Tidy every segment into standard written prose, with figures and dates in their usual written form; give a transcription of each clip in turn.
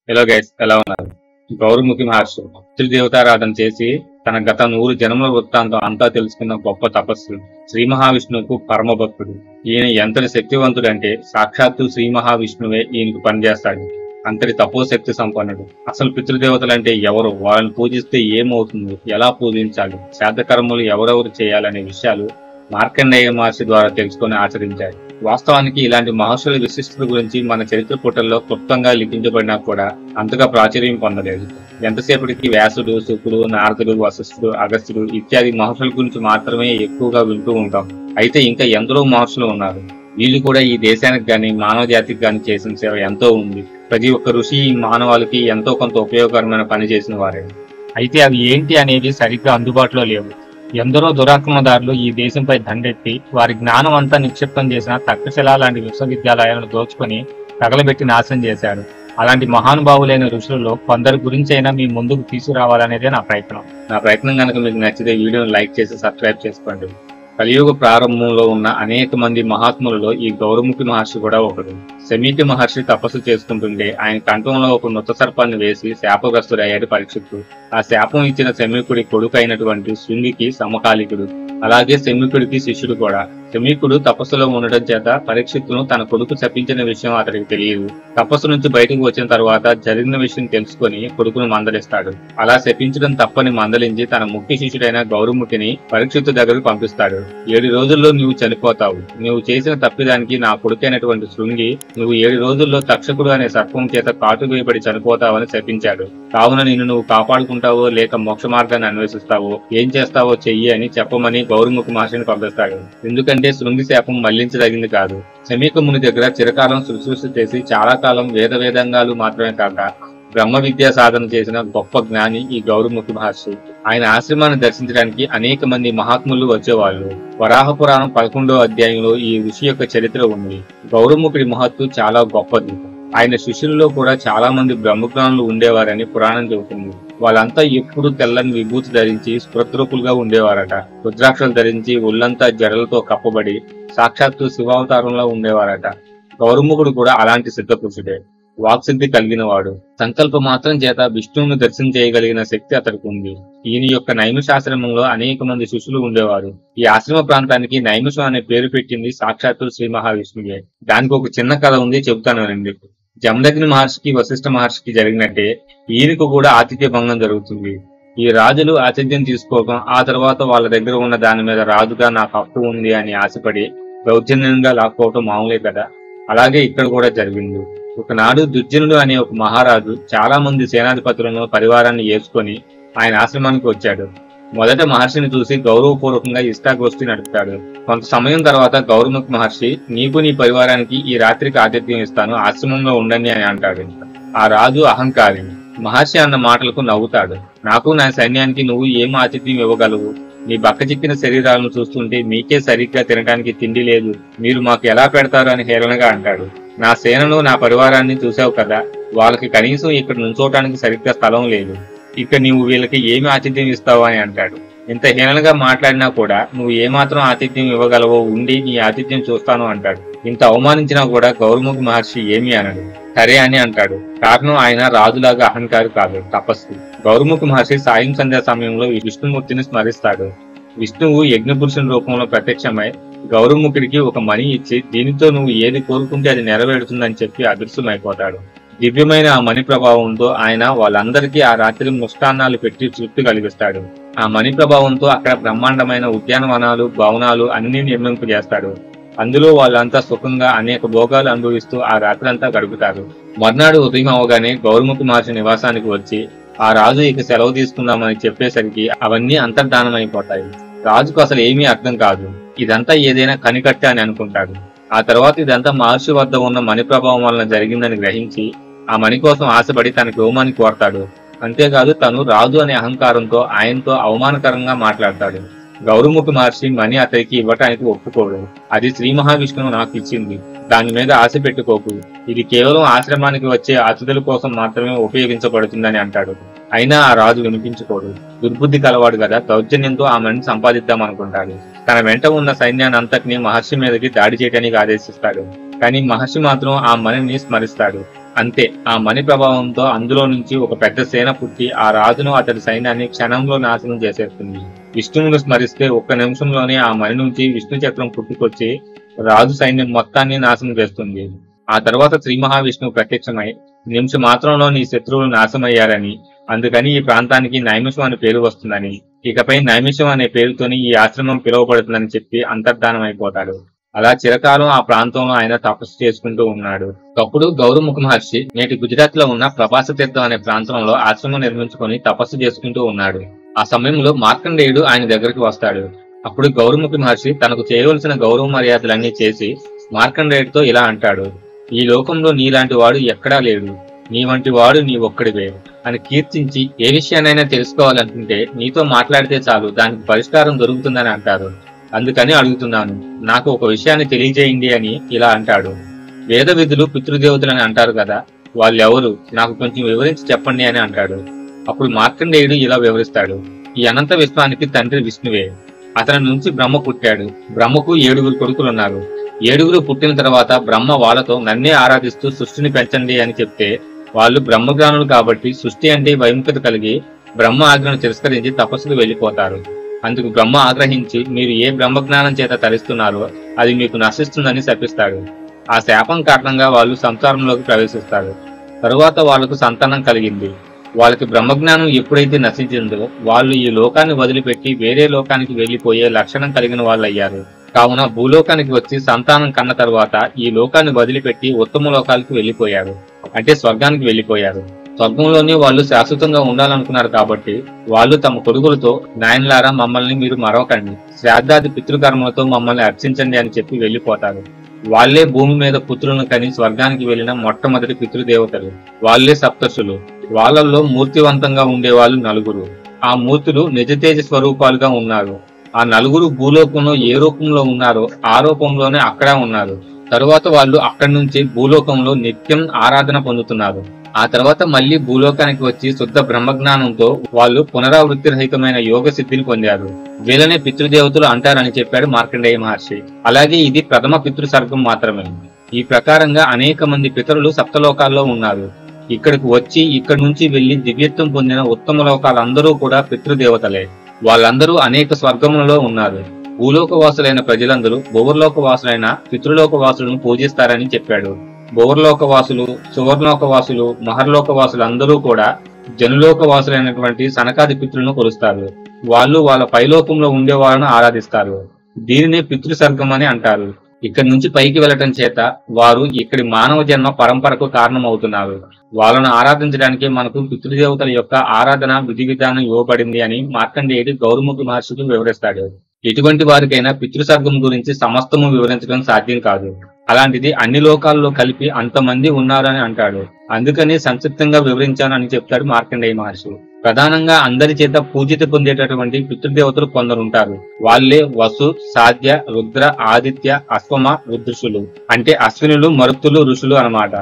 Hello guys, ఎలా ఉన్నారు? గౌరముఖి మహర్షి పితృదేవతారాధన చేసి తన గత 100 జన్మల వృత్తాంతం అంతా తెలుసుకున్న గొప్ప తపస్సు. శ్రీ మహావిష్ణువుకు పరమ భక్తుడు. ఈయన ఎంతటి శక్తివంతుడంటే సాక్షాత్తు శ్రీ మహావిష్ణువే ఈయనకు పనిచేస్తాడు. అంతటి తపోశక్తి సంపన్నుడు. అసలు పితృదేవతలంటే ఎవరు, వాళ్ళని పూజిస్తే ఏమవుతుంది, ఎలా పూజించాలి, శ్రాద్ధకర్మలు ఎవరెవరు చేయాలనే విషయాలు మార్కండేయ మహర్షి ద్వారా తెలుసుకొని ఆచరించారు. వాస్తవానికి ఇలాంటి మహర్షుల విశిష్టత గురించి మన చరిత్ర పుటల్లో క్లుప్తంగా లిఖించబడినా కూడా అంతగా ప్రాచుర్యం పొందలేదు. ఎంతసేపటికి వ్యాసుడు, శుకుడు, నారదుడు, వశిష్ఠుడు, అగస్త్యుడు ఇత్యాది మహర్షుల గురించి మాత్రమే ఎక్కువగా వింటూ ఉంటాం. అయితే ఇంకా ఎందరో మహర్షులు ఉన్నారు. వీళ్ళు కూడా ఈ దేశానికి గాని మానవ జాతికి గాని చేసిన సేవ ఎంతో ఉంది. ప్రతి ఒక్క ఋషి ఈ మానవాళికి ఎంతో కొంత ఉపయోగకరమైన పని చేసిన వారే. అయితే అవి ఏంటి అనేవి సరిగ్గా అందుబాటులో లేవు. ఎందరో దురాక్రమణదారులు ఈ దేశంపై దండెత్తి వారి జ్ఞానం అంతా నిక్షిప్తం చేసిన తక్షశిల లాంటి విశ్వవిద్యాలయాలను దోచుకొని తగలబెట్టి నాశనం చేశారు. అలాంటి మహానుభావులైన ఋషులలో కొందరి గురించైనా మీ ముందుకు తీసుకురావాలనేదే నా ప్రయత్నం కనుక మీకు నచ్చితే వీడియోని లైక్ చేసి సబ్స్క్రైబ్ చేసుకోండి. కలియుగ ప్రారంభంలో ఉన్న అనేక మంది మహాత్ములలో ఈ గౌరముఖి మహర్షి కూడా ఒకడు. శమీకి మహర్షి తపస్సు చేసుకుంటుంటే ఆయన కంఠంలో ఒక నృత సర్పాన్ని వేసి శాపగ్రస్తుడయ్యాడు పరీక్షిత్తు. ఆ శాపం ఇచ్చిన శమీకుడి కొడుకు అయినటువంటి శృంగికి సమకాలికుడు. అలాగే శమీకుడికి శిష్యుడు కూడా. శమీకుడు తపస్సులో ఉండటం చేత పరీక్షిత్తును తన కొడుకు శపించిన విషయం అతడికి తెలియదు. తపస్సు నుంచి బయటకు వచ్చిన తర్వాత జరిగిన విషయం తెలుసుకుని కొడుకును మందలిస్తాడు. అలా శపించడం తప్పని మందలించి తన ముఖ్య శిష్యుడైన గౌరముఖిని పరీక్షిత్తు దగ్గరకు పంపిస్తాడు. 7 రోజుల్లో నువ్వు చనిపోతావు. నువ్వు చేసిన తప్పిదానికి నా కొడుకైనటువంటి శృంగి నువ్వు 7 రోజుల్లో తక్షకుడు అనే సర్పం చేత కాటు వేయబడి చనిపోతావని శపించాడు. కావున నిన్ను నువ్వు కాపాడుకుంటావో లేక మోక్ష మార్గాన్ని అన్వేషిస్తావో ఏం చేస్తావో చెయ్యి అని చెప్పమని గౌరముఖి మహర్షిని పంపిస్తాడు. ఎందుకంటే శృంగి శాపం మళ్లించదగింది కాదు. శమీక ముని దగ్గర చిరకాలం శుశ్రూష చేసి చాలా కాలం వేదాంగాలు మాత్రమే కాక బ్రహ్మ విద్యా సాధన చేసిన గొప్ప జ్ఞాని ఈ గౌరముఖి మహర్షి. ఆయన ఆశ్రమాన్ని దర్శించడానికి అనేక మంది మహాత్ములు వచ్చేవాళ్ళు. వరాహ పురాణం 11వ అధ్యాయంలో ఈ ఋషి యొక్క చరిత్ర ఉంది. గౌరముఖుడి మహత్తు చాలా గొప్పది. ఆయన శిష్యుల్లో కూడా చాలా మంది బ్రహ్మజ్ఞానులు ఉండేవారని పురాణం చెబుతుంది. వాళ్ళంతా ఎప్పుడు తెల్లని విభూతి ధరించి స్ఫురద్రూపులుగా ఉండేవారట. రుద్రాక్షలు ధరించి ఒళ్లంతా జడలతో కప్పబడి సాక్షాత్తు శివావతారంలో ఉండేవారట. గౌరముఖుడు కూడా అలాంటి సిద్ధపురుషుడే. వాక్సిద్ధి కలిగిన వాడు. సంకల్ప మాత్రం చేత విష్ణువును దర్శనం చేయగలిగిన శక్తి అతడికి ఉంది. ఈయన యొక్క నైమిషాశ్రమంలో అనేక మంది శిష్యులు ఉండేవారు. ఈ ఆశ్రమ ప్రాంతానికి నైమిషం అనే పేరు పెట్టింది సాక్షాత్తు శ్రీ మహావిష్ణువే. దానికి ఒక చిన్న కథ ఉంది, చెబుతానండి. జమదగ్ని మహర్షికి వశిష్ఠ మహర్షికి జరిగినట్టే ఈయనకు కూడా ఆతిథ్య భంగం జరుగుతుంది. ఈ రాజులు ఆతిథ్యం తీసుకోవడం, ఆ తర్వాత వాళ్ళ దగ్గర ఉన్న దాని మీద రాజుగా నాకు హక్కు ఉంది అని ఆశపడి దౌర్జన్యంగా లాక్కోవటం మామూలే కదా. అలాగే ఇక్కడ కూడా జరిగింది. ఒకనాడు దుర్జనుడు అనే ఒక మహారాజు చాలా మంది సేనాధిపతులను పరివారాన్ని ఏసుకొని ఆయన ఆశ్రమానికి వచ్చాడు. మొదట మహర్షిని చూసి గౌరవపూర్వకంగా ఇష్టాగోష్ఠి నడుపుతాడు. కొంత సమయం తర్వాత గౌరముఖి మహర్షి నీకు నీ పరివారానికి ఈ రాత్రికి ఆతిథ్యం ఇస్తాను, ఆశ్రమంలో ఉండండి అని అంటాడు. ఆ రాజు అహంకారి. మహర్షి అన్న మాటలకు నవ్వుతాడు. నాకు నా సైన్యానికి నువ్వు ఏం ఆతిథ్యం ఇవ్వగలవు? మీ బక్కచిక్కిన శరీరాలను చూస్తుంటే మీకే సరిగ్గా తినడానికి తిండి లేదు, మీరు మాకు ఎలా పెడతారు అని హేళనగా అంటాడు. నా సేనను నా పరివారాన్ని చూసావు కదా, వాళ్ళకి కనీసం ఇక్కడ నుంచోటానికి సరిగ్గా స్థలం లేదు. ఇక నీవు వీళ్ళకి ఏమి ఆతిథ్యం ఇస్తావు అని అంటాడు. ఇంత హీనంగా మాట్లాడినా కూడా నువ్వు ఏమాత్రం ఆతిథ్యం ఇవ్వగలవో ఉండి నీ ఆతిథ్యం చూస్తాను అంటాడు. ఇంత అవమానించినా కూడా గౌరముఖి మహర్షి ఏమీ అనడు. సరే అని అంటాడు. కారణం ఆయన రాజులాగా అహంకారి కాదు, తపస్సు. గౌరముఖి మహర్షి సాయం సంధ్యా సమయంలో విష్ణుమూర్తిని స్మరిస్తాడు. విష్ణువు యజ్ఞపురుషుని రూపంలో ప్రత్యక్షమై గౌరముఖుడికి ఒక మణి ఇచ్చి దీనితో నువ్వు ఏది కోరుకుంటే అది నెరవేరుతుందని చెప్పి అదృశ్యమైపోతాడు. దివ్యమైన ఆ మణి ప్రభావంతో ఆయన వాళ్ళందరికీ ఆ రాత్రి ముష్టాన్నాలు పెట్టి తృప్తి కలిగిస్తాడు. ఆ మణి ప్రభావంతో అక్కడ బ్రహ్మాండమైన ఉద్యానవనాలు, భవనాలు అన్ని నిర్మింపజేస్తాడు. అందులో వాళ్ళంతా సుఖంగా అనేక భోగాలు అనుభవిస్తూ ఆ రాత్రంతా గడుపుతారు. మర్నాడు ఉదయం అవగానే గౌరముఖి మహర్షి నివాసానికి వచ్చి ఆ రాజు ఇక సెలవు తీసుకుందామని చెప్పేసరికి అవన్నీ అంతర్ధానమైపోతాయి. రాజుకు అసలు ఏమీ అర్థం కాదు. ఇదంతా ఏదైనా కనికట్ట అని అనుకుంటాడు. ఆ తర్వాత ఇదంతా మహర్షి వద్ద ఉన్న మణి ప్రభావం వలన జరిగిందని గ్రహించి ఆ మణి కోసం ఆశపడి తనకి హోమాన్ని కోరతాడు. అంతేకాదు తను రాజు అనే అహంకారంతో ఆయనతో అవమానకరంగా మాట్లాడతాడు. గౌరముఖి మహర్షి మణి అతనికి ఇవ్వటానికి ఒప్పుకోడు. అది శ్రీ మహావిష్ణువు నాకు ఇచ్చింది, దాని మీద ఆశ పెట్టుకోకు, ఇది కేవలం ఆశ్రమానికి వచ్చే అతిథుల కోసం మాత్రమే ఉపయోగించబడుతుందని అంటాడు. అయినా ఆ రాజు వినిపించుకోడు. దుర్బుద్ధి కలవాడు కదా, దౌర్జన్యంతో ఆ మణిని సంపాదిద్దామనుకుంటాడు. తన వెంట ఉన్న సైన్యాన్ని అంతటినీ మహర్షి మీదకి దాడి చేయడానికి ఆదేశిస్తాడు. కానీ మహర్షి మాత్రం ఆ మణిని స్మరిస్తాడు. అంతే, ఆ మణి ప్రభావంతో అందులో నుంచి ఒక పెద్ద సేన పుట్టి ఆ రాజును అతడి సైన్యాన్ని క్షణంలో నాశనం చేసేస్తుంది. విష్ణువును స్మరిస్తే ఒక్క నిమిషంలోనే ఆ మణి నుంచి విష్ణు చక్రం పుట్టుకొచ్చి రాజు సైన్యం మొత్తాన్ని నాశనం చేస్తుంది. ఆ తర్వాత శ్రీ మహావిష్ణువు ప్రత్యక్షమై నిమిషం మాత్రంలో నీ శత్రువులు నాశనమయ్యారని, అందుకని ఈ ప్రాంతానికి నైమిషం అనే పేరు వస్తుందని, ఇకపై నైమిషం అనే పేరుతోని ఈ ఆశ్రమం పిలువబడుతుందని చెప్పి అంతర్ధానం అయిపోతాడు. అలా చిరకాలం ఆ ప్రాంతంలో ఆయన తపస్సు చేసుకుంటూ ఉన్నాడు. ఒకప్పుడు గౌరముఖ మహర్షి నేటి గుజరాత్ లో ఉన్న ప్రభాస తీర్థం అనే ప్రాంతంలో ఆశ్రమం నిర్మించుకొని తపస్సు చేసుకుంటూ ఉన్నాడు. ఆ సమయంలో మార్కండేయుడు ఆయన దగ్గరికి వస్తాడు. అప్పుడు గౌరముఖ మహర్షి తనకు చేయవలసిన గౌరవ మర్యాదలన్నీ చేసి మార్కండేయుడితో ఇలా అంటాడు: ఈ లోకంలో నీలాంటి వాడు ఎక్కడా లేడు, నీ వంటి వాడు నీ ఒక్కడివే అని కీర్తించి, ఏ విషయాన్నైనా తెలుసుకోవాలనుకుంటే నీతో మాట్లాడితే చాలు దానికి పరిష్కారం దొరుకుతుందని అంటారు. అందుకని అడుగుతున్నాను, నాకు ఒక విషయాన్ని తెలియజేయండి అని ఇలా అంటాడు. వేద విధులు పితృదేవతలని అంటారు కదా, వాళ్ళెవరు నాకు కొంచెం వివరించి చెప్పండి అని అంటాడు. అప్పుడు మార్కండేయుడు ఇలా వివరిస్తాడు: ఈ అనంత విశ్వానికి తండ్రి విష్ణువే. అతని నుంచి బ్రహ్మ పుట్టాడు. బ్రహ్మకు 7 కొడుకులున్నారు. 7 పుట్టిన తర్వాత బ్రహ్మ వాళ్ళతో నన్నే ఆరాధిస్తూ సృష్టిని పెంచండి అని చెప్తే వాళ్ళు బ్రహ్మజ్ఞానులు కాబట్టి సృష్టి అంటే వైముఖత కలిగి బ్రహ్మ ఆజ్ఞను తిరస్కరించి తపస్సుకు వెళ్లిపోతారు. అందుకు బ్రహ్మ ఆగ్రహించి మీరు ఏ బ్రహ్మజ్ఞానం చేత తరిస్తున్నారో అది మీకు నశిస్తుందని శపిస్తాడు. ఆ శాపం కారణంగా వాళ్ళు సంసారంలోకి ప్రవేశిస్తారు. తరువాత వాళ్లకు సంతానం కలిగింది. వాళ్ళకి బ్రహ్మజ్ఞానం ఎప్పుడైతే నశించిందో వాళ్ళు ఈ లోకాన్ని వదిలిపెట్టి వేరే లోకానికి వెళ్లిపోయే లక్షణం కలిగిన వాళ్ళు అయ్యారు. కావున భూలోకానికి వచ్చి సంతానం కన్న తరువాత ఈ లోకాన్ని వదిలిపెట్టి ఉత్తమ లోకాలకు వెళ్లిపోయారు, అంటే స్వర్గానికి వెళ్లిపోయారు. స్వర్గంలోనే వాళ్ళు శాశ్వతంగా ఉండాలనుకున్నారు కాబట్టి వాళ్ళు తమ కొడుకులతో, నాయనలారా మమ్మల్ని మీరు మరవకండి, శ్రాద్ధాది పితృకర్మలతో మమ్మల్ని అర్చించండి అని చెప్పి వెళ్లిపోతారు. వాళ్లే భూమి మీద పుత్రులను కని స్వర్గానికి వెళ్లిన మొట్టమొదటి పితృదేవతలు. వాళ్లే సప్తర్షులు. వాళ్ళల్లో మూర్తివంతంగా ఉండేవాళ్ళు 9. ఆ మూర్తులు నిజతేజ స్వరూపాలుగా ఉన్నారు. ఆ 9 భూలోకంలో ఏ రూపంలో ఉన్నారో ఆ రూపంలోనే అక్కడ ఉన్నారు. తరువాత వాళ్ళు అక్కడి నుంచి భూలోకంలో నిత్యం ఆరాధన పొందుతున్నారు. ఆ తర్వాత మళ్లీ భూలోకానికి వచ్చి శుద్ధ బ్రహ్మజ్ఞానంతో వాళ్ళు పునరావృత్తి రహితమైన యోగ సిద్ధిని పొందారు. వీళ్ళనే పితృదేవతలు అంటారని చెప్పాడు మార్కండేయ మహర్షి. అలాగే ఇది ప్రథమ పితృసర్గం మాత్రమే. ఈ ప్రకారంగా అనేక మంది పితరులు సప్తలోకాల్లో ఉన్నారు. ఇక్కడికి వచ్చి ఇక్కడి నుంచి వెళ్లి దివ్యత్వం పొందిన ఉత్తమ లోకాలందరూ కూడా పితృదేవతలే. వాళ్ళందరూ అనేక స్వర్గములలో ఉన్నారు. భూలోకవాసులైన ప్రజలందరూ భువర్లోకవాసులైన పితృలోకవాసులను పూజిస్తారని చెప్పాడు. భువర్లోకవాసులు, సువర్లోకవాసులు, మహర్లోకవాసులు అందరూ కూడా జనులోకవాసులైనటువంటి సనకాది పితృలను కొలుస్తారు. వాళ్ళు వాళ్ళ పైలోకంలో ఉండే వాళ్ళను ఆరాధిస్తారు. దీనినే పితృసర్గం అని అంటారు. ఇక్కడి నుంచి పైకి వెళ్లటం చేత వారు ఇక్కడి మానవ జన్మ పరంపరకు కారణమవుతున్నారు. వాళ్ళను ఆరాధించడానికి మనకు పితృదేవతల యొక్క ఆరాధన విధి విధానం ఇవ్వబడింది అని మార్కండేయుడు గౌరముఖ మహర్షికి వివరిస్తాడు. ఎటువంటి వారికైనా పితృసర్గం గురించి సమస్తము వివరించడం సాధ్యం కాదు. అలాంటిది అన్ని లోకాల్లో కలిపి అంతమంది ఉన్నారని అంటాడు. అందుకని సంక్షిప్తంగా వివరించానని చెప్తాడు మార్కండేయ మహర్షి. ప్రధానంగా అందరి చేత పూజిత పొందేటటువంటి పితృదేవతలు కొందరుంటారు. వాళ్లే వసు, సాధ్య, రుద్ర, ఆదిత్య, అశ్వమ, రుద్రుషులు. అంటే అశ్వినులు, మరుత్తులు, ఋషులు అన్నమాట.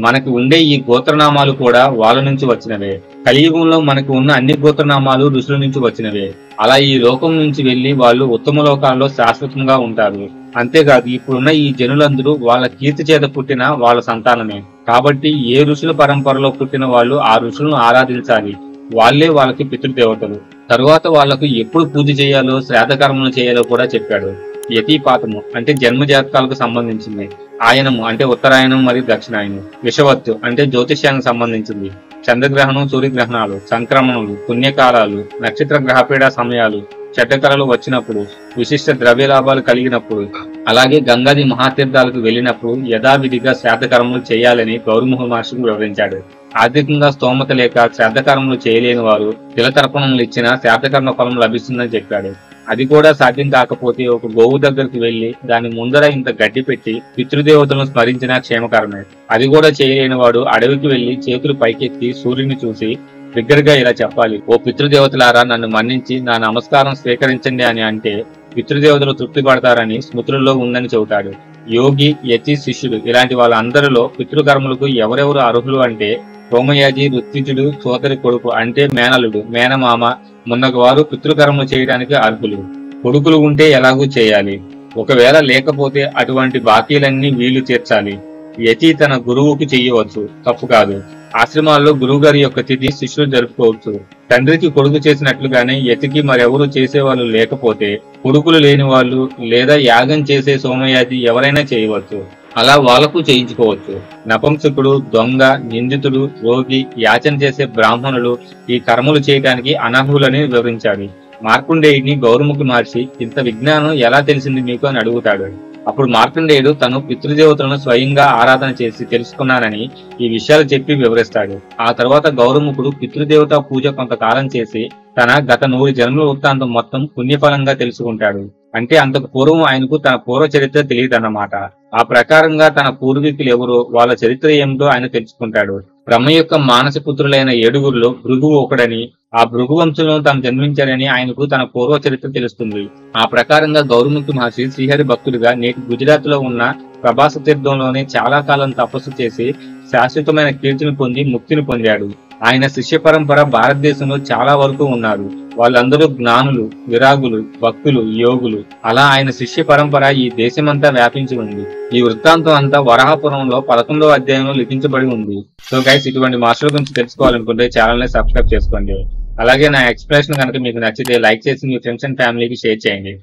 మనకి ఉండే ఈ గోత్రనామాలు కూడా వాళ్ళ నుంచి వచ్చినవే. కలియుగంలో మనకు ఉన్న అన్ని గోత్రనామాలు ఋషుల నుంచి వచ్చినవే. అలా ఈ లోకం నుంచి వెళ్లి వాళ్ళు ఉత్తమ లోకాల్లో శాశ్వతంగా ఉంటారు. అంతేకాదు ఇప్పుడున్న ఈ జనులందరూ వాళ్ళ కీర్తి చేత పుట్టిన వాళ్ళ సంతానమే. కాబట్టి ఏ ఋషుల పరంపరలో పుట్టిన వాళ్ళు ఆ ఋషులను ఆరాధించాలి. వాళ్లే వాళ్ళకి పితృదేవతలు. తరువాత వాళ్లకు ఎప్పుడు పూజ చేయాలో, శ్రాద్ధకర్మలు చేయాలో కూడా చెప్పాడు. యతిపాతము అంటే జన్మ జాతకాలకు సంబంధించింది. ఆయనము అంటే ఉత్తరాయణం మరియు దక్షిణాయనం. విషవత్తు అంటే జ్యోతిష్యానికి సంబంధించింది. చంద్రగ్రహణం, సూర్యగ్రహణాలు, సంక్రమణలు, పుణ్యకాలాలు, నక్షత్ర గ్రహపీడ సమయాలు, చెడ్డకళలు వచ్చినప్పుడు, విశిష్ట ద్రవ్య లాభాలు కలిగినప్పుడు, అలాగే గంగాది మహాతీర్థాలకు వెళ్లినప్పుడు యథావిధిగా శ్రాద్ధకర్మలు చేయాలని గౌరముఖ మహర్షికి వివరించాడు. ఆర్థికంగా స్తోమత లేక శ్రాద్ధకర్మలు చేయలేని వారు తిలతర్పణములు ఇచ్చినా శ్రాద్ధకర్మ ఫలం లభిస్తుందని చెప్పాడు. అది కూడా సాధ్యం కాకపోతే ఒక గోవు దగ్గరికి వెళ్లి దాని ముందర ఇంత గడ్డి పెట్టి పితృదేవతలను స్మరించినా క్షేమకరమే. అది కూడా చేయలేని వాడు అడవికి వెళ్లి చేతులు పైకెత్తి సూర్యుని చూసి బిగ్గరగా ఇలా చెప్పాలి: ఓ పితృదేవతలారా, నన్ను మన్నించి నా నమస్కారం స్వీకరించండి అని అంటే పితృదేవతలు తృప్తి పడతారని స్మృతులలో ఉందని చెబుతాడు. యోగి, యతి, శిష్యుడు ఇలాంటి వాళ్ళందరిలో పితృకర్మలకు ఎవరెవరు అర్హులు అంటే సోమయాజి, ఋత్విజుడు, సోదరి కొడుకు అంటే మేనలుడు, మేనమామ మున్నగు వారు పితృకర్మలు చేయడానికి అర్హులు. కొడుకులు ఉంటే ఎలాగూ చేయాలి. ఒకవేళ లేకపోతే అటువంటి బాకీలన్నీ వీళ్లు తీర్చాలి. యతి తన గురువుకు చేయవచ్చు, తప్పు కాదు. ఆశ్రమాల్లో గురువు గారి యొక్క తిథి శిష్యులు జరుపుకోవచ్చు. తండ్రికి కొడుకు చేసినట్లుగానే యతికి మరెవరూ చేసేవాళ్ళు లేకపోతే కొడుకులు లేని వాళ్ళు లేదా యాగం చేసే సోమయాజి ఎవరైనా చేయవచ్చు. అలా వాళ్లకు చేయించుకోవచ్చు. నపుంసకుడు, దొంగ, నిందితుడు, రోగి, యాచన చేసే బ్రాహ్మణులు ఈ కర్మలు చేయడానికి అనర్హులని వివరించాడు. మార్కండేయుడిని గౌరముఖి మహర్షి ఇంత విజ్ఞానం ఎలా తెలిసింది మీకు అని అడుగుతాడు. అప్పుడు మార్కండేయుడు తను పితృదేవతలను స్వయంగా ఆరాధన చేసి తెలుసుకున్నానని ఈ విషయాలు చెప్పి వివరిస్తాడు. ఆ తర్వాత గౌరముఖుడు పితృదేవత పూజ కొంతకాలం చేసి తన గత 100 జన్మల వృత్తాంతం మొత్తం పుణ్యఫలంగా తెలుసుకుంటాడు. అంటే అంతకు పూర్వం ఆయనకు తన పూర్వ చరిత్ర తెలియదన్నమాట. ఆ ప్రకారంగా తన పూర్వీకులు ఎవరో, వాళ్ళ చరిత్ర ఏమిటో ఆయన తెలుసుకుంటాడు. బ్రహ్మ యొక్క మానస పుత్రులైన 7గురిలో భృగువు ఒకడని, ఆ భృగు వంశంలో తాను జన్మించాడని ఆయనకు తన పూర్వ చరిత్ర తెలుస్తుంది. ఆ ప్రకారంగా గౌరముఖి మహర్షి శ్రీహరి భక్తుడిగా నేటి గుజరాత్ లో ఉన్న ప్రభాస తీర్థంలోనే చాలా కాలం తపస్సు చేసి శాశ్వతమైన కీర్తిని పొంది ముక్తిని పొందాడు. ఆయన శిష్య పరంపర భారతదేశంలో చాలా వరకు ఉన్నారు. వాళ్ళందరూ జ్ఞానులు, విరాగులు, భక్తులు, యోగులు. అలా ఆయన శిష్య పరంపర ఈ దేశమంతా వ్యాపించి ఉంది. ఈ వృత్తాంతం అంతా వరాహపురంలో 11వ అధ్యాయంలో లిఖించబడి ఉంది. సో గైస్, ఇటువంటి మాస్టర్ల గురించి తెలుసుకోవాలనుకుంటే ఛానల్ ని సబ్స్క్రైబ్ చేసుకోండి. అలాగే నా ఎక్స్ప్లెనేషన్ కనుక మీకు నచ్చితే లైక్ చేసి మీ ఫ్రెండ్స్ అండ్ ఫ్యామిలీకి షేర్ చేయండి.